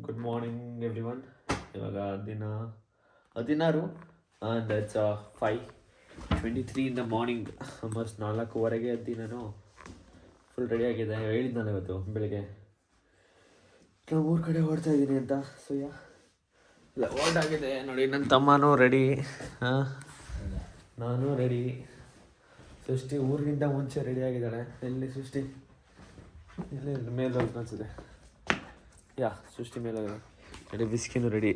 Good morning everyone. ಇವಾಗ ದಿನ 16 and it's 5:23 in the morning. Almost 4:15 ಎದ್ದು ನಾನು ಫುಲ್ ರೆಡಿಯಾಗಿದೆ. ಹೇಳಿದ್ನಲ್ಲ ಇವತ್ತು ಬೆಳಿಗ್ಗೆ ನಾವು ಊರ ಕಡೆ ಓಡ್ತಾ ಇದ್ದೀನಿ ಅಂತ. ಸೊ ಇಲ್ಲ ಓಲ್ಡಾಗಿದೆ ನೋಡಿ. ನನ್ನ ತಮ್ಮನೂ ರೆಡಿ, ನಾನು ರೆಡಿ. ಸೃಷ್ಟಿ ಊರಿಗಿಂತ ಮುಂಚೆ ರೆಡಿಯಾಗಿದ್ದಾಳೆ. ಎಲ್ಲಿ ಸೃಷ್ಟಿ? ಇಲ್ಲೇ ಮೇಲೆ ಅನ್ಸುತ್ತೆ. ಸೃಷ್ಟಿ ಮೇಲೆ ರೆಡಿ. ಬಿಸ್ಕಿನೂ ರೆಡಿ.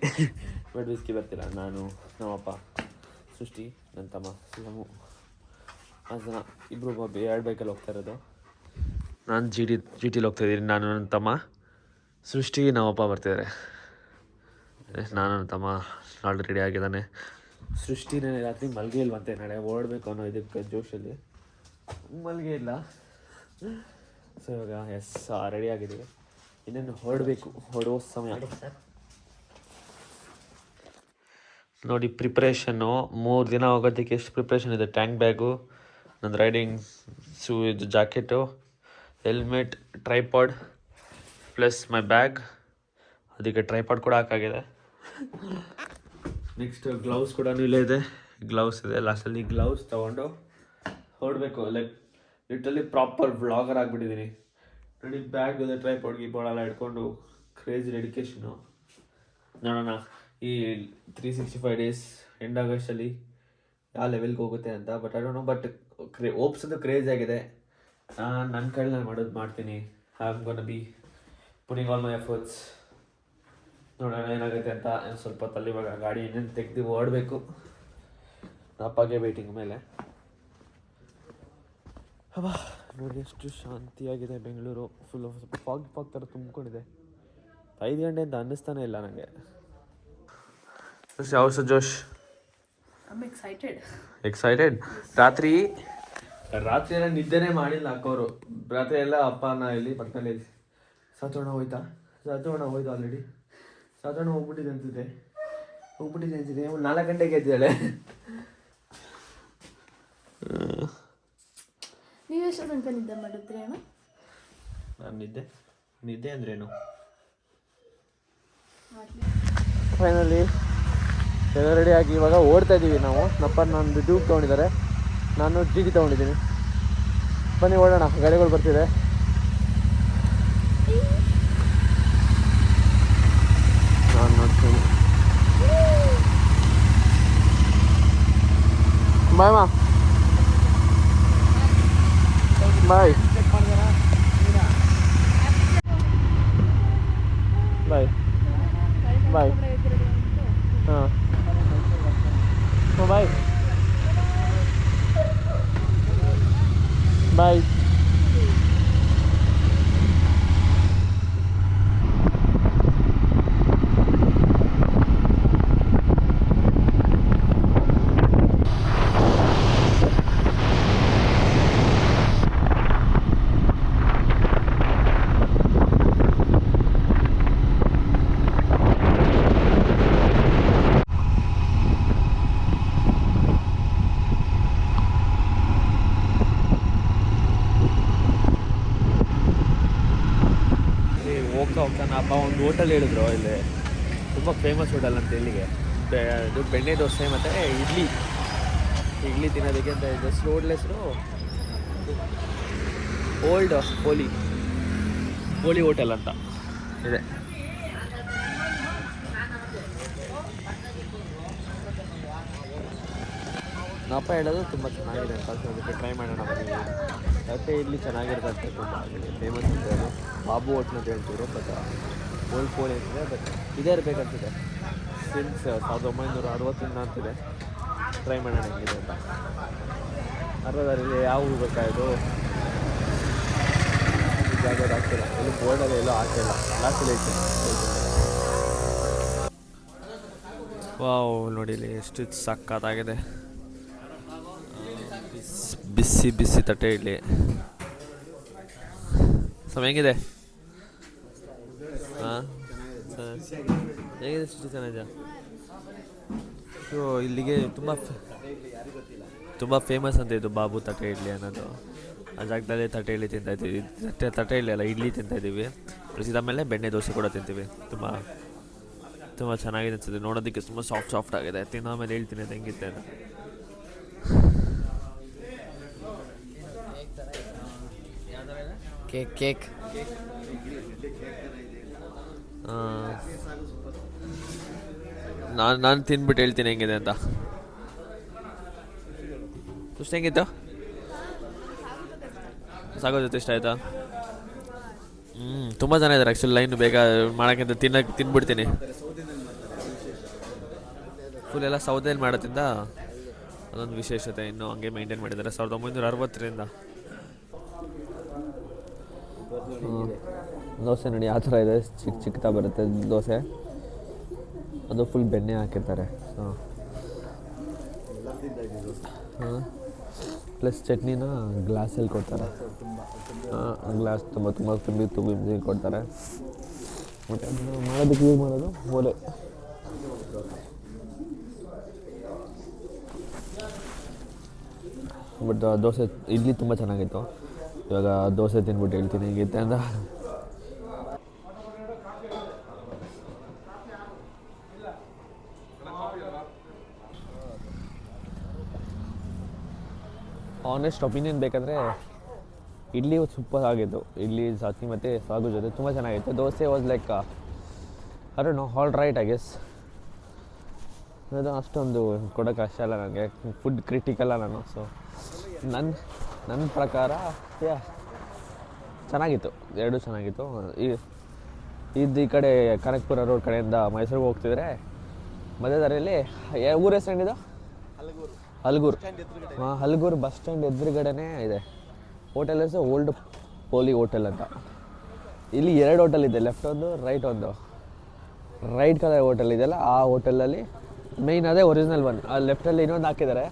ಬಟ್ ಬಿಸ್ಕಿ ಬರ್ತಿಲ್ಲ. ನಾನು, ನಮ್ಮಪ್ಪ, ಸೃಷ್ಟಿ, ನನ್ನ ತಮ್ಮ ಸಿಲಮು 5 ಜನ. ಇಬ್ಬರು ಎರಡು ಬೈಕಲ್ಲಿ ಹೋಗ್ತಾ ಇರೋದು. ನಾನು ಜಿ ಟಿಲಿ ಹೋಗ್ತಾಯಿದ್ದೀನಿ. ನಾನು, ನನ್ನ ತಮ್ಮ, ಸೃಷ್ಟಿ, ನಮ್ಮಪ್ಪ ಬರ್ತಿದ್ದಾರೆ. ನಾನು ನನ್ನ ತಮ್ಮ ನಾಳೆ ರೆಡಿ ಆಗಿದ್ದಾನೆ. ಸೃಷ್ಟಿನೇ ರಾತ್ರಿ ಮಲ್ಗೆ ಇಲ್ವಂತೆ. ನಾಳೆ ಓಡಬೇಕು ಅನ್ನೋ ಇದಕ್ಕೆ ಜೋಶಲ್ಲಿ ಮಲ್ಗೆ ಇಲ್ಲ. ಸೊ ಇವಾಗ ರೆಡಿ ಆಗಿದ್ದೀವಿ. ಇನ್ನೇನು ಹೊರಡುವ ಸಮಯ ನೋಡಿ. ಪ್ರಿಪ್ರೇಷನ್ನು 3 ದಿನ ಹೋಗೋದಕ್ಕೆ ಎಷ್ಟು ಪ್ರಿಪ್ರೇಷನ್ ಇದೆ. ಟ್ಯಾಂಕ್ ಬ್ಯಾಗು, ನನ್ನ ರೈಡಿಂಗ್ ಇದು ಜಾಕೆಟು, ಹೆಲ್ಮೆಟ್, ಟ್ರೈಪಾಡ್ ಪ್ಲಸ್ ಮೈ ಬ್ಯಾಗ್. ಅದಕ್ಕೆ ಟ್ರೈಪಾಡ್ ಕೂಡ ಹಾಕಾಗಿದೆ. ನೆಕ್ಸ್ಟ್ ಗ್ಲೌಸ್ ಕೂಡ ಇಲ್ಲೇ ಇದೆ. ಗ್ಲೌಸ್ ಇದೆ. ಲಾಸ್ಟಲ್ಲಿ ಗ್ಲೌಸ್ ತೊಗೊಂಡು ಹೊರಡಬೇಕು. ಲಿಟ್ರಲಿ ಪ್ರಾಪರ್ ವ್ಲಾಗರ್ ಆಗಿಬಿಟ್ಟಿದ್ದೀನಿ. ನೋಡಿ, ಬ್ಯಾಗ್ ಇದೆ, ಟ್ರೈಪಾಡ್ ಗೀಪಾಡೆಲ್ಲ ಇಟ್ಕೊಂಡು ಕ್ರೇಜಿ ಡೆಡಿಕೇಶನು. ನೋಡೋಣ ಈ 365 ಡೇಸ್ ಎಂಡ್ ಆಗಸ್ಟಲ್ಲಿ ಯಾವ ಲೆವೆಲ್ಗೆ ಹೋಗುತ್ತೆ ಅಂತ. But I don't know. But OOPS ಅಂತೂ ಕ್ರೇಜ್ ಆಗಿದೆ. ನನ್ನ ಕೈಲಿ ನಾನು ಮಾಡ್ತೀನಿ. I am gonna B putting all my efforts. ನೋಡೋಣ ಏನಾಗುತ್ತೆ ಅಂತ. ಸ್ವಲ್ಪ ಹೊತ್ತಲ್ಲಿ ಇವಾಗ ಗಾಡಿ ಇನ್ನೇನು ತೆಗೆದು ಓಡಬೇಕು. ಅಪ್ಪಗೆ ವೇಟಿಂಗ್ ಮೇಲೆ. ಅಬ್ಬಾ ನೋಡಿ ಎಷ್ಟು ಶಾಂತಿಯಾಗಿದೆ ಬೆಂಗಳೂರು. ಫುಲ್ ಸ್ವಲ್ಪ ಫಾಗ್ ಥರ ತುಂಬಿಕೊಂಡಿದೆ. 5 ಗಂಟೆ ಅಂತ ಅನ್ನಿಸ್ತಾನೆ ಇಲ್ಲ ನನಗೆ. ಯಾವ ಜೋಶ್? ಎಕ್ಸೈಟೆಡ್. ರಾತ್ರಿ ಎಲ್ಲ ನಿದ್ದೆನೇ ಮಾಡಿಲ್ಲ ಅಕ್ಕೋರು. ರಾತ್ರಿ ಎಲ್ಲ ಅಪ್ಪನ ಇಲ್ಲಿ ಪಕ್ಕದಲ್ಲಿ ಸಾತೋಣ ಹೋಯ್ತು ಆಲ್ರೆಡಿ. ಸಾತೋಣ ಹೋಗ್ಬಿಟ್ಟಿದೆ ಅನ್ಸುತ್ತೆ. 4 ಗಂಟೆಗೆ ಎದ್ದಿದ್ದಾಳೆ. ನೀವು ಎಷ್ಟು ತನಕ ನಿದ್ದೆ ಮಾಡಿದ್ರಿ ಅಣ್ಣ? ನಾನು ನಿದ್ದೆ ಅಂದ್ರೇನು? ಫೈನಲಿ ಎಲ್ಲ ರೆಡಿಯಾಗಿ ಇವಾಗ ಓಡ್ತಾ ಇದ್ದೀವಿ ನಾವು. ನಂದು ಡ್ಯೂಕ್ ತೊಗೊಂಡಿದ್ದಾರೆ, ನಾನು GT ತೊಗೊಂಡಿದ್ದೀನಿ. ಬನ್ನಿ ಓಡೋಣ. ಗಾಡಿಗಳು ಬರ್ತಿದೆ. ನಾನು ನೋಡ್ತೀನಿ. ಬಾಯ್ ಮಾ, ಬಾಯ್ ಬಾಯ್ ಬಾಯ್. ಹಾಂ ಬಾಯ್ ಬಾಯ್. ಹೋಗ್ತಾನೆ ಅಪ್ಪ ಒಂದು ಹೋಟೆಲ್ ಹೇಳಿದ್ರು. ಇಲ್ಲಿ ತುಂಬ ಫೇಮಸ್ ಹೋಟೆಲ್ ಅಂತ. ಇಲ್ಲಿಗೆ ಇದು ಬೆಣ್ಣೆ ದೋಸೆ ಮತ್ತು ಇಡ್ಲಿ ತಿನ್ನೋದಕ್ಕೆ ಅಂತ ಇದೆ. ರೋಡ್ ಹೆಸರು ಓಲ್ಡ್ ಪೋಲಿ ಹೋಟೆಲ್ ಅಂತ ಇದೆ. ನಮ್ಮಪ್ಪ ಹೇಳೋದು ತುಂಬ ಚೆನ್ನಾಗಿದೆ ಅಂತ. ಅದಕ್ಕೆ ಟ್ರೈ ಮಾಡೋಣ ಬನ್ನಿ. ಮತ್ತೆ ಇಲ್ಲಿ ಚೆನ್ನಾಗಿರುತ್ತೆ. ತುಂಬ ಫೇಮಸ್ ಅಂತ ಅದು ಬಾಬು ಹೋಟ್ಲ್ ಅಂತ ಹೇಳ್ತಿದ್ರು. ಬಟ್ ಓಲ್ಡ್ ಪೋಲಿ ಅಂತಿದೆ. ಬಟ್ ಇದೇ ಇರಬೇಕಂತಿದೆ. ಸಿನ್ಸ್ 1960 ಅಂತಿದೆ. ಟ್ರೈ ಮಾಡೋಣ ಹೆಂಗಿದೆ ಅಂತ. ಅರ್ಧದಲ್ಲಿ ಯಾವ ಊರು ಬೇಕಾಯಿತು ಜಾಗದ ಆಗ್ತಿಲ್ಲ. ಎಲ್ಲೂ ಬೋರ್ಡಲ್ಲಿ ಎಲ್ಲೋ ಆಗ್ತಿಲ್ಲ. ಲಾಸ್ಟಲ್ಲಿ ಐತೆ. ವಾವ್ ನೋಡಿ ಇಲ್ಲಿ ಎಷ್ಟು ಸಕ್ಕತ್ತಾಗಿದೆ. ಬಿಸಿ ತಟ್ಟೆ ಇಡ್ಲಿ. ಹೆಂಗಿದೆ? ಹಾಂ ಹೇಗಿದೆ? ಎಷ್ಟು ಚೆನ್ನಾಗಿದೆ. ಸೊ ಇಲ್ಲಿಗೆ ತುಂಬ ಫೇಮಸ್ ಅಂತ ಇದು ಬಾಬು ತಟ್ಟೆ ಇಡ್ಲಿ ಅನ್ನೋದು. ಆ ಜಾಗದಲ್ಲಿ ತಟ್ಟೆ ಇಡ್ಲಿ ತಿಂತಾಯಿದ್ದೀವಿ. ತಟ್ಟೆ ಇಡ್ಲಿ ಅಲ್ಲ, ಇಡ್ಲಿ ತಿಂತಾಯಿದ್ದೀವಿ. ಇದಾದಮೇಲೆ ಬೆಣ್ಣೆ ದೋಸೆ ಕೂಡ ತಿಂತೀವಿ. ತುಂಬ ತುಂಬ ಚೆನ್ನಾಗಿದೆ ಅನಿಸುತ್ತೆ, ನೋಡೋದಕ್ಕೆ ತುಂಬ ಸಾಫ್ಟ್ ಆಗಿದೆ. ತಿಂದಾದ್ಮೇಲೆ ಹೇಳ್ತೀನಿ ಅದು ಹೆಂಗಿತ್ತೆ ಅಂತ. ಕೇಕ್ ನಾನು ತಿಂದ್ಬಿಟ್ಟು ಹೇಳ್ತೀನಿ ಹೆಂಗಿದೆ ಅಂತ. ಅಷ್ಟು ಹೆಂಗಿತ್ತು? ಸಾಗೋ ಜೊತೆ ಇಷ್ಟ ಆಯಿತಾ? ತುಂಬ ಜನ ಇದ್ದಾರೆ ಆ್ಯಕ್ಚುಲಿ, ಲೈನ್ ಬೇಗ ಮಾಡೋಕ್ಕಿಂತ ತಿಂದ್ಬಿಡ್ತೀನಿ. ಫುಲ್ ಎಲ್ಲ ಸೌದೆಯಲ್ಲಿ ಮಾಡೋದ್ರಿಂದ ಅದೊಂದು ವಿಶೇಷತೆ. ಇನ್ನೂ ಹಂಗೆ ಮೇಂಟೈನ್ ಮಾಡಿದ್ದಾರೆ 1960ರಿಂದ. ದೋಸೆ ನೋಡಿ ಆ ಥರ ಇದೆ, ಚಿಕ್ಕದಾಗಿ ಬರುತ್ತೆ ದೋಸೆ. ಅದು ಫುಲ್ ಬೆಣ್ಣೆ ಹಾಕಿರ್ತಾರೆ. ಪ್ಲಸ್ ಚಟ್ನಿನ ಗ್ಲಾಸಲ್ಲಿ ಕೊಡ್ತಾರೆ. ಗ್ಲಾಸ್ ತುಂಬ ತುಂಬಿ ಕೊಡ್ತಾರೆ. ಮತ್ತು ಅದನ್ನು ಮಾಡೋದಕ್ಕೆ ಯೂಸ್ ಮಾಡೋದು ಒಲೆ. ಬಟ್ ದೋಸೆ ಇಡ್ಲಿ ತುಂಬ ಚೆನ್ನಾಗಿತ್ತು. ಇವಾಗ ದೋಸೆ ತಿಂದ್ಬಿಟ್ಟು ಹೇಳ್ತೀನಿ ಹೇಗಿತ್ತೆ ಅಂತ. ಆನೆಸ್ಟ್ ಒಪಿನಿಯನ್ ಬೇಕಂದರೆ ಇಡ್ಲಿ ಸೂಪರ್ ಆಗಿತ್ತು. ಇಡ್ಲಿ ಚಟ್ನಿ ಮತ್ತು ಸಾಗು ಜೊತೆ ತುಂಬ ಚೆನ್ನಾಗಿತ್ತು. Dosa was like I don't know, all right I guess. ಅದು ಅಷ್ಟೊಂದು ಕೊಡೋಕ್ಕೆ ಅಷ್ಟೇ ಅಲ್ಲ ನನಗೆ, ಫುಡ್ ಕ್ರಿಟಿಕಲ್ಲ ನಾನು. ಸೊ ನನ್ನ ಪ್ರಕಾರ ಚೆನ್ನಾಗಿತ್ತು, ಎರಡೂ ಚೆನ್ನಾಗಿತ್ತು. ಈ ಕಡೆ ಕನಕಪುರ ರೋಡ್ ಕಡೆಯಿಂದ ಮೈಸೂರಿಗೆ ಹೋಗ್ತಿದ್ರೆ ಮಧ್ಯ ದಾರಿಯಲ್ಲಿ ಊರ ಹೆಸರೇನಿದು? ಹಲಗೂರು. ಹಲಗೂರು ಬಸ್ ಸ್ಟ್ಯಾಂಡ್ ಎದುರುಗಡೆನೇ ಇದೆ ಹೋಟೆಲ್ ಹೆಸರು ಓಲ್ಡ್ ಪೋಲಿ ಹೋಟೆಲ್ ಅಂತ. ಇಲ್ಲಿ 2 ಹೋಟೆಲ್ ಇದೆ, ಲೆಫ್ಟ್ ಒಂದು ರೈಟ್ ಒಂದು. ರೈಟ್ ಕಲರ್ ಹೋಟೆಲ್ ಇದೆಯಲ್ಲ, ಆ ಹೋಟೆಲಲ್ಲಿ ಮೇಯ್ನ್ ಅದೇ ಒರಿಜಿನಲ್ ಒನ್. ಆ ಲೆಫ್ಟಲ್ಲಿ ಇನ್ನೊಂದು ಹಾಕಿದ್ದಾರೆ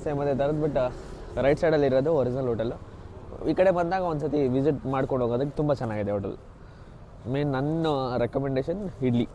ಸೇಮ್ ಅದೇ ಥರದ್ದು, ಬಟ್ ರೈಟ್ ಸೈಡಲ್ಲಿ ಇರೋದು ಒರಿಜಿನಲ್ ಹೋಟೆಲ್ಲು. ಈ ಕಡೆ ಬಂದಾಗ ಒಂದು ಸತಿ ವಿಸಿಟ್ ಮಾಡ್ಕೊಂಡು ಹೋಗೋದಕ್ಕೆ ತುಂಬ ಚೆನ್ನಾಗಿದೆ ಹೋಟೆಲ್. ಮೇನ್ ನನ್ನ ರೆಕಮೆಂಡೇಶನ್ ಇಡ್ಲಿ.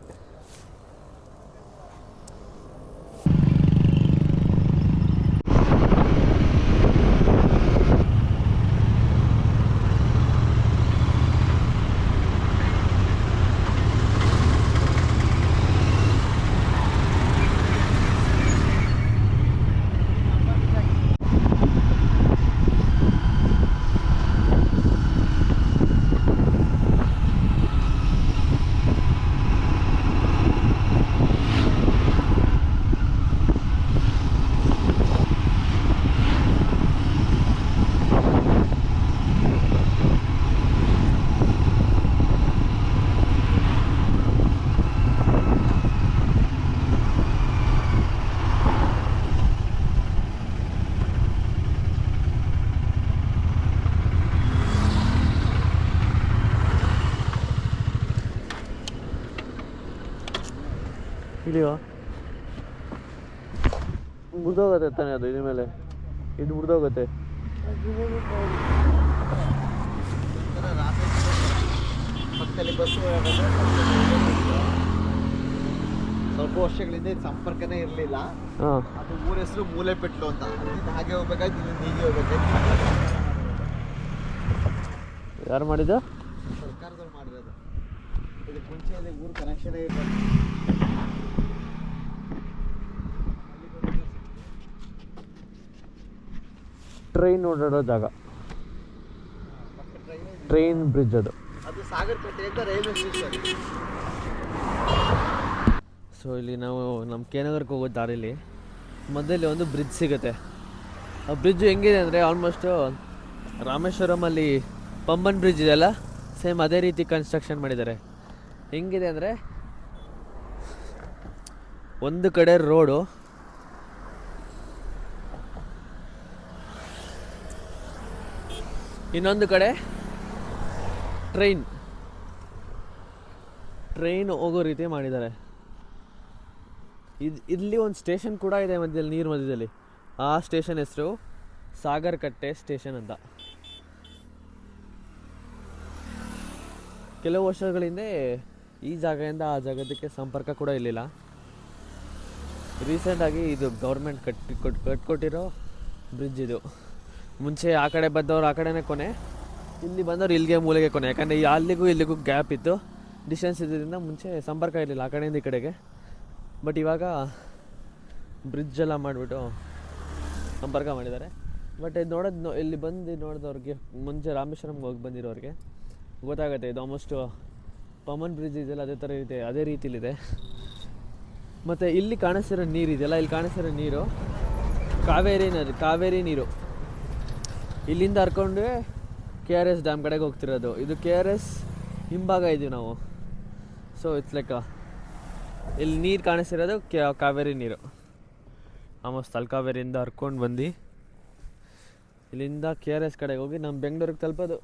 ಇಲ್ಲಿಯೋ ಮುರಿದೋಗುತ್ತೆ ತಾನೆ ಅದು, ಇದ್ರ ಮೇಲೆ ಇದು ಮುರಿದೋಗುತ್ತೆ. ಪಕ್ಕದಲ್ಲಿ ಬಸ್ಸು ಸ್ವಲ್ಪ ವರ್ಷಗಳಿಂದ ಇದು ಸಂಪರ್ಕನೇ ಇರಲಿಲ್ಲ. ಅದು ಊರ ಹೆಸರು ಮೂಲೆಪೆಟ್ಲು ಅಂತ. ಅಲ್ಲಿಂದ ಹಾಗೆ ಹೋಗ್ಬೇಕಾಯ್ತು, ಇಲ್ಲಿಂದ ಹೀಗೆ ಹೋಗ್ಬೇಕಾಯ್ತು. ಯಾರು ಮಾಡಿದ್ದು? ಸರ್ಕಾರದವ್ರು ಮಾಡಿರೋದು. ಇದಕ್ಕೆ ಮುಂಚೆ ಅಲ್ಲಿ ಊರು ಕನೆಕ್ಷನೇ ಇಲ್ಲ. ಟ್ರೈನ್ ಓಡಾಡೋ ಜಾಗ, ಟ್ರೈನ್ ಬ್ರಿಡ್ಜ್ ಅದು. ಅದು ಸಾಗರಪೇಟೆ ಅಂತ ರೈಲ್ವೆ ಸ್ಟೇಷನ್. ಸೊ ಇಲ್ಲಿ ನಾವು ನಮ್ಮ ಕೆ-ನಗರಕ್ಕೆ ಹೋಗೋ ದಾರಿಲಿ ಮಧ್ಯದಲ್ಲಿ ಒಂದು ಬ್ರಿಡ್ಜ್ ಸಿಗುತ್ತೆ. ಆ ಬ್ರಿಡ್ಜು ಹೆಂಗಿದೆ ಅಂದರೆ ಆಲ್ಮೋಸ್ಟು ರಾಮೇಶ್ವರಮಲ್ಲಿ ಪಂಬನ್ ಬ್ರಿಡ್ಜ್ ಇದೆಯಲ್ಲ, ಸೇಮ್ ಅದೇ ರೀತಿ ಕನ್ಸ್ಟ್ರಕ್ಷನ್ ಮಾಡಿದ್ದಾರೆ. ಹೆಂಗಿದೆ ಅಂದರೆ ಒಂದು ಕಡೆ ರೋಡು, ಇನ್ನೊಂದು ಕಡೆ ಟ್ರೈನ್ ಹೋಗೋ ರೀತಿ ಮಾಡಿದ್ದಾರೆ. ಇಲ್ಲಿ ಒಂದು ಸ್ಟೇಷನ್ ಕೂಡ ಇದೆ ಮಧ್ಯದಲ್ಲಿ, ನೀರು ಮಧ್ಯದಲ್ಲಿ. ಆ ಸ್ಟೇಷನ್ ಹೆಸರು ಸಾಗರಕಟ್ಟೆ ಸ್ಟೇಷನ್ ಅಂತ. ಕೆಲವು ವರ್ಷಗಳ ಹಿಂದೆ ಈ ಜಾಗದಿಂದ ಆ ಜಾಗಕ್ಕೆ ಸಂಪರ್ಕ ಕೂಡ ಇರಲಿಲ್ಲ. ರೀಸೆಂಟಾಗಿ ಇದು ಗೌರ್ಮೆಂಟ್ ಕಟ್ಕೊಟ್ಟಿರೋ ಬ್ರಿಡ್ಜ್ ಇದು. ಮುಂಚೆ ಆ ಕಡೆ ಬಂದವರು ಆ ಕಡೆನೇ ಕೊನೆ, ಇಲ್ಲಿ ಬಂದವ್ರು ಇಲ್ಲಿಗೆ ಮೂಲೆಗೆ ಕೊನೆ, ಯಾಕಂದರೆ ಅಲ್ಲಿಗೂ ಇಲ್ಲಿಗೂ ಗ್ಯಾಪ್ ಇತ್ತು, ಡಿಸ್ಟೆನ್ಸ್ ಇದ್ದಿದ್ದರಿಂದ ಮುಂಚೆ ಸಂಪರ್ಕ ಇರಲಿಲ್ಲ ಆ ಕಡೆಯಿಂದ ಈ ಕಡೆಗೆ. ಬಟ್ ಇವಾಗ ಬ್ರಿಡ್ಜೆಲ್ಲ ಮಾಡಿಬಿಟ್ಟು ಸಂಪರ್ಕ ಮಾಡಿದ್ದಾರೆ. ಬಟ್ ಇದು ಇಲ್ಲಿ ಬಂದು ನೋಡಿದವ್ರಿಗೆ, ಮುಂಚೆ ರಾಮೇಶ್ವರಂಗೆ ಹೋಗಿ ಬಂದಿರೋರಿಗೆ ಗೊತ್ತಾಗುತ್ತೆ ಇದು ಆಲ್ಮೋಸ್ಟ್ ಪಮನ್ ಬ್ರಿಡ್ಜ್ ಇದೆಯಲ್ಲ ಅದೇ ಥರ ಇದೆ, ಅದೇ ರೀತಿಲಿದೆ. ಮತ್ತು ಇಲ್ಲಿ ಕಾಣಿಸ್ತಿರೋ ನೀರು ಇದೆಯಲ್ಲ, ಇಲ್ಲಿ ಕಾಣಿಸ್ತಿರೋ ನೀರು ಕಾವೇರಿ ನೀರು ಇಲ್ಲಿಂದ ಹರ್ಕೊಂಡು KRS ಡ್ಯಾಮ್ ಕಡೆಗೆ ಹೋಗ್ತಿರೋದು. ಇದು KRS ಹಿಂಭಾಗ ಇದ್ದೀವಿ ನಾವು. ಸೊ ಇಟ್ಸ್ ಲೈಕ್ ಇಲ್ಲಿ ನೀರು ಕಾಣಿಸ್ತಿರೋದು ಕಾವೇರಿ ನೀರು. ಆಲ್ಮೋಸ್ಟ್ ತಲಕಾವೇರಿಯಿಂದ ಹರ್ಕೊಂಡು ಬಂದು ಇಲ್ಲಿಂದ KRS ಕಡೆಗೆ ಹೋಗಿ ನಮ್ಮ ಬೆಂಗಳೂರಿಗೆ ತಲುಪೋದು.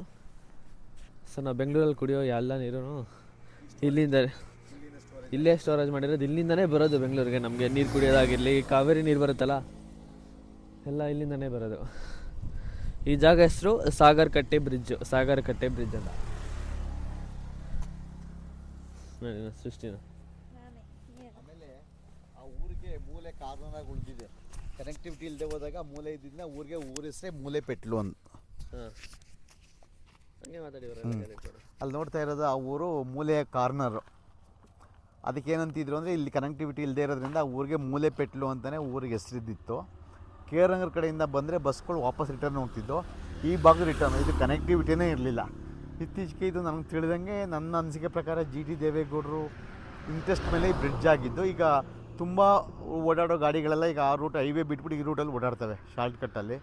ಸೊ ನಾವು ಬೆಂಗಳೂರಲ್ಲಿ ಕುಡಿಯೋ ಎಲ್ಲ ನೀರು ಇಲ್ಲೇ ಸ್ಟೋರೇಜ್ ಮಾಡಿರೋದು, ಇಲ್ಲಿಂದನೇ ಬರೋದು ಬೆಂಗಳೂರಿಗೆ. ನಮಗೆ ನೀರು ಕುಡಿಯೋದಾಗಿರಲಿ, ಕಾವೇರಿ ನೀರು ಬರುತ್ತಲ್ಲ ಎಲ್ಲ ಇಲ್ಲಿಂದನೇ ಬರೋದು. ಈ ಜಾಗ ಹೆಸರು ಸಾಗರ್ ಕಟ್ಟೆ ಬ್ರಿಡ್ಜ್ ಅಂತ. ಸೃಷ್ಟಿನ ಆಮೇಲೆ ಆ ಊರಿಗೆ ಮೂಲೆ ಕಾರ್ನರಾಗಿ ಉಳಿದಿದೆ, ಕನೆಕ್ಟಿವಿಟಿ ಇಲ್ಲದೆ ಹೋದಾಗ ಮೂಲೆ ಇದ್ದಿದ್ದರಿಂದ ಊರ ಹೆಸರೇ ಮೂಲೆಪೆಟ್ಲು ಅಂತ. ಅಲ್ಲಿ ನೋಡ್ತಾ ಇರೋದು ಆ ಊರು ಮೂಲೆಯ ಕಾರ್ನರು. ಅದಕ್ಕೇನಂತಿದ್ರು ಅಂದರೆ ಇಲ್ಲಿ ಕನೆಕ್ಟಿವಿಟಿ ಇಲ್ಲದೆ ಇರೋದ್ರಿಂದ ಆ ಊರಿಗೆ ಮೂಲೆಪೆಟ್ಲು ಅಂತಲೇ ಊರಿಗೆ ಹೆಸರಿದ್ದಿತ್ತು. KR ನಗರ ಕಡೆಯಿಂದ ಬಂದರೆ ಬಸ್ಗಳು ವಾಪಸ್ ರಿಟರ್ನ್ ಹೋಗ್ತಿದ್ದು, ಈ ಭಾಗ ರಿಟರ್ನ್. ಇದು ಕನೆಕ್ಟಿವಿಟಿನೇ ಇರಲಿಲ್ಲ. ಇತ್ತೀಚೆಗೆ ಇದು ನನಗೆ ತಿಳಿದಂಗೆ, ನನ್ನ ಅನಿಸಿಕೆ ಪ್ರಕಾರ GT ದೇವೇಗೌಡರು ಇಂಟ್ರೆಸ್ಟ್ ಮೇಲೆ ಈ ಬ್ರಿಡ್ಜ್ ಆಗಿದ್ದು. ಈಗ ತುಂಬ ಓಡಾಡೋ ಗಾಡಿಗಳೆಲ್ಲ ಈಗ ಆ ರೂಟ್ ಹೈವೇ ಬಿಟ್ಬಿಟ್ಟು ಈ ರೂಟಲ್ಲಿ ಓಡಾಡ್ತವೆ ಶಾರ್ಟ್ಕಟ್ಟಲ್ಲಿ.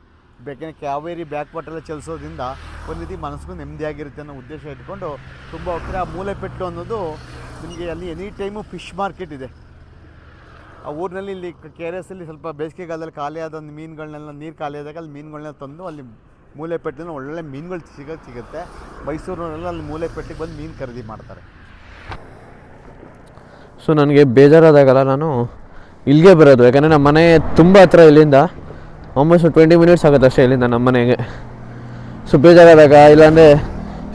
ಬೇಕಂದರೆ ಕಾವೇರಿ ಬ್ಯಾಕ್ ವಾಟರೆಲ್ಲ ಚಲಿಸೋದ್ರಿಂದ ಒಂದು ರೀತಿ ಮನಸ್ಸಿಗೂ ನೆಮ್ಮದಿಯಾಗಿರುತ್ತೆ ಅನ್ನೋ ಉದ್ದೇಶ ಇಟ್ಕೊಂಡು ತುಂಬ ಹೋಗ್ತಾರೆ. ಆ ಮೂಲೆಪೆಟ್ಟು ಅನ್ನೋದು ನಿಮಗೆ ಅಲ್ಲಿ ಎನಿ ಟೈಮು ಫಿಶ್ ಮಾರ್ಕೆಟ್ ಇದೆ ಆ ಊರಿನಲ್ಲಿ. ಇಲ್ಲಿ KRS ಅಲ್ಲಿ ಸ್ವಲ್ಪ ಬೇಸಿಗೆಗಾಲದಲ್ಲಿ ಖಾಲಿಯಾದ ಮೀನುಗಳನ್ನೆಲ್ಲ, ನೀರು ಖಾಲಿ ಆದಾಗ ಅಲ್ಲಿ ಮೀನುಗಳನ್ನ ತಂದು ಅಲ್ಲಿ ಮೂಲೆಪೆಟ್ಟಿನ ಒಳ್ಳೆ ಮೀನುಗಳು ಸಿಗುತ್ತೆ. ಮೈಸೂರಿನವರೆಲ್ಲ ಅಲ್ಲಿ ಮೂಲೆಪೆಟ್ಟಿಗೆ ಬಂದು ಮೀನು ಖರೀದಿ ಮಾಡ್ತಾರೆ. ಸೊ ನನಗೆ ಬೇಜಾರಾದಾಗಲ್ಲ ನಾನು ಇಲ್ಲಿಗೆ ಬರೋದು, ಯಾಕಂದರೆ ನಮ್ಮ ಮನೆ ತುಂಬ ಹತ್ರ ಇಲ್ಲಿಂದ. ಆಲ್ಮೋಸ್ಟ್ 20 ಮಿನಿಟ್ಸ್ ಆಗುತ್ತೆ ಅಷ್ಟೇ ಇಲ್ಲಿಂದ ನಮ್ಮ ಮನೆಗೆ. ಸೊ ಬೇಜಾರಾದಾಗ, ಇಲ್ಲಾಂದರೆ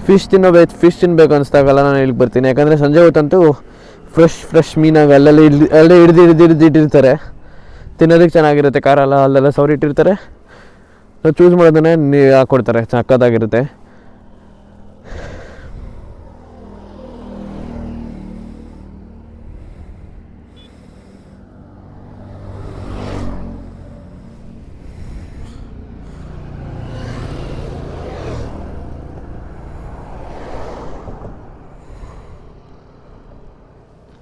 ಫಿಶ್ ತಿನ್ನಬೇಕು ಅನಿಸ್ದಾಗಲ್ಲ ನಾನು ಇಲ್ಲಿಗೆ ಬರ್ತೀನಿ. ಯಾಕಂದರೆ ಸಂಜೆ ಹೊತ್ತಂತೂ ಫ್ರೆಶ್ ಮೀನಾಗ ಅಲ್ಲೇ ಹಿಡಿದಿಟ್ಟಿರ್ತಾರೆ, ತಿನ್ನೋದಕ್ಕೆ ಚೆನ್ನಾಗಿರುತ್ತೆ. ಖಾರ ಎಲ್ಲ ಅಲ್ಲೆಲ್ಲ ಸೌರಿ ಇಟ್ಟಿರ್ತಾರೆ, ನಾವು ಚೂಸ್ ಮಾಡೋದನ್ನೇ ಹಾಕ್ಕೊಡ್ತಾರೆ, ಸಕ್ಕತ್ತಾಗಿರುತ್ತೆ.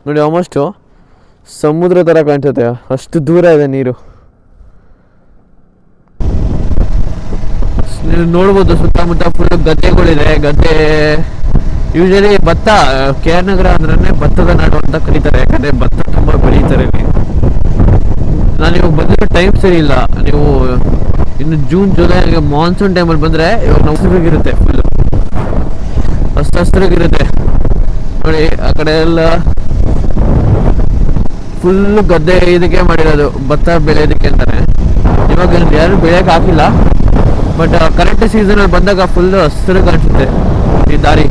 ನೋಡಿ ಆಲ್ಮೋಸ್ಟು ಸಮುದ್ರ ಥರ ಕಾಣಿಸುತ್ತೆ, ಅಷ್ಟು ದೂರ ಇದೆ ನೀರು. ನೀವು ನೋಡ್ಬೋದು ಸುತ್ತಮುತ್ತ ಫುಲ್ ಗದ್ದೆಗಳಿದೆ. ಗದ್ದೆ ಯೂಶಲಿ ಭತ್ತ, KR ನಗರ ಅಂದ್ರೆ ಭತ್ತದ ನಾಡು ಅಂತ ಕರೀತಾರೆ, ಯಾಕಂದರೆ ಭತ್ತ ತುಂಬ ಬೆಳೀತಾರೆ ಇಲ್ಲಿ. ನಾನು ಇವಾಗ ಬಂದಿರೋ ಟೈಮ್ ಸರಿ ಇಲ್ಲ. ನೀವು ಇನ್ನು ಜೂನ್ ಜುಲೈ ಮಾನ್ಸೂನ್ ಟೈಮಲ್ಲಿ ಬಂದರೆ ಇವಾಗ ಹಸಿರಾಗಿರುತ್ತೆ, ಫುಲ್ ಹಸಿರಾಗಿರುತ್ತೆ ನೋಡಿ. ಆ ಕಡೆ ಎಲ್ಲ ಫುಲ್ಲು ಗದ್ದೆ ಇದಕ್ಕೆ ಮಾಡಿರೋದು, ಭತ್ತ ಬೆಳೆಯೋದಕ್ಕೆ ಅಂತಾನೆ. ಇವಾಗ ಯಾರು ಬೆಳೆಯೋಕೆ ಹಾಕಿಲ್ಲ, ಬಟ್ ಕರೆಕ್ಟ್ ಸೀಸನಲ್ಲಿ ಬಂದಾಗ ಫುಲ್ಲು ಹಸಿರು ಕಾಣಿಸುತ್ತೆ ಈ ದಾರಿ,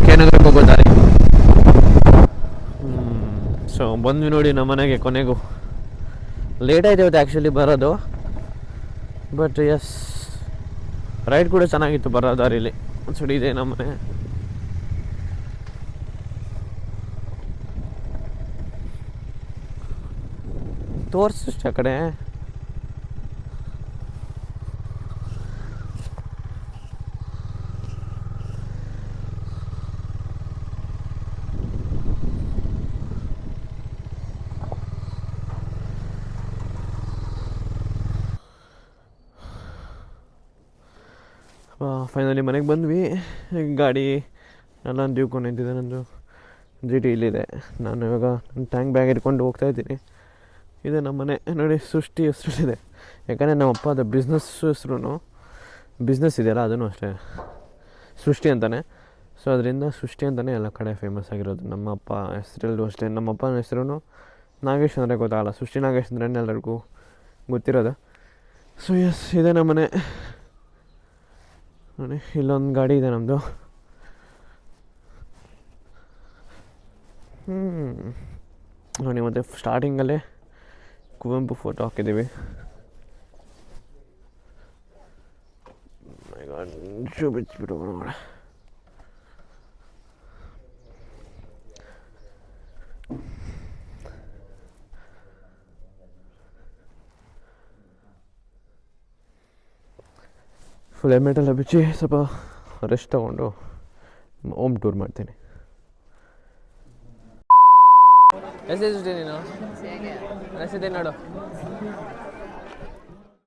KR ನಗರಕ್ಕೆ ಹೋಗೋ ದಾರಿ. ಸೊ ಬಂದ್ವಿ ನೋಡಿ ನಮ್ಮ ಮನೆಗೆ. ಕೊನೆಗೂ ಲೇಟ್ ಆಯ್ತು ಇವತ್ತು ಆ್ಯಕ್ಚುಲಿ ಬರೋದು, ಬಟ್ ಎಸ್ ರೈಡ್ ಕೂಡ ಚೆನ್ನಾಗಿತ್ತು ಬರೋ ದಾರಿಲಿ. ಸರಿ ಇದೆ ನಮ್ಮ ಮನೆ. ತೋರಿಸು ಆ ಕಡೆ. ಫೈನಲಿ ಮನೆಗೆ ಬಂದ್ವಿ. ಗಾಡಿ ಎಲ್ಲ ದೀವ್ಕೊಂಡು ನಿಂತಿದೆ. ನಂದು GT ಇಲ್ಲಿದೆ. ನಾನು ಇವಾಗ ನನ್ನ ಟ್ಯಾಂಕ್ ಬ್ಯಾಗ್ ಇಟ್ಕೊಂಡು ಹೋಗ್ತಾಯಿದ್ದೀನಿ. ಇದೆ ನಮ್ಮ ಮನೆ ನೋಡಿ. ಸೃಷ್ಟಿ ಹೆಸರಿದೆ, ಯಾಕಂದರೆ ನಮ್ಮ ಅಪ್ಪ ಅದು ಬಿಸ್ನೆಸ್ ಇದೆಯಲ್ಲ, ಅದೂ ಅಷ್ಟೇ ಸೃಷ್ಟಿ ಅಂತಲೇ. ಸೊ ಅದರಿಂದ ಸೃಷ್ಟಿ ಅಂತಲೇ ಎಲ್ಲ ಕಡೆ ಫೇಮಸ್ ಆಗಿರೋದು. ನಮ್ಮ ಅಪ್ಪ ಹೆಸರಲ್ಲೂ ಅಷ್ಟೇ. ನಮ್ಮ ಅಪ್ಪನ ಹೆಸರು ನಾಗೇಶ್ ಅಂದರೆ ಗೊತ್ತಾಗಲ್ಲ, ಸೃಷ್ಟಿ ನಾಗೇಶ್ ಅಂದ್ರೆ ಎಲ್ಲರಿಗೂ ಗೊತ್ತಿರೋದು. ಸೊ ಎಸ್ ಇದೆ ನಮ್ಮ ಮನೆ ನೋಡಿ. ಇಲ್ಲೊಂದು ಗಾಡಿ ಇದೆ ನಮ್ಮದು. ನೋಡಿ, ಮತ್ತು ಸ್ಟಾರ್ಟಿಂಗಲ್ಲೇ ಕುವೆಂಪು ಫೋಟೋ ಹಾಕಿದ್ದೀವಿ. ಶೂ ಬಿಚ್ಚಿಬಿಟ್ಟು ಒಳಗಡೆ. ಫುಲ್ ಹೆಲ್ಮೆಟ್ ಎಲ್ಲ ಬಿಚ್ಚಿ ಸ್ವಲ್ಪ ರೆಸ್ಟ್ ತೊಗೊಂಡು ಹೋಮ್ ಟೂರ್ ಮಾಡ್ತೀನಿ. ಎಷ್ಟೇ ಸುಷ್ಟಿ ನೀನು ಎಷ್ಟಿದೆ ನೋಡು.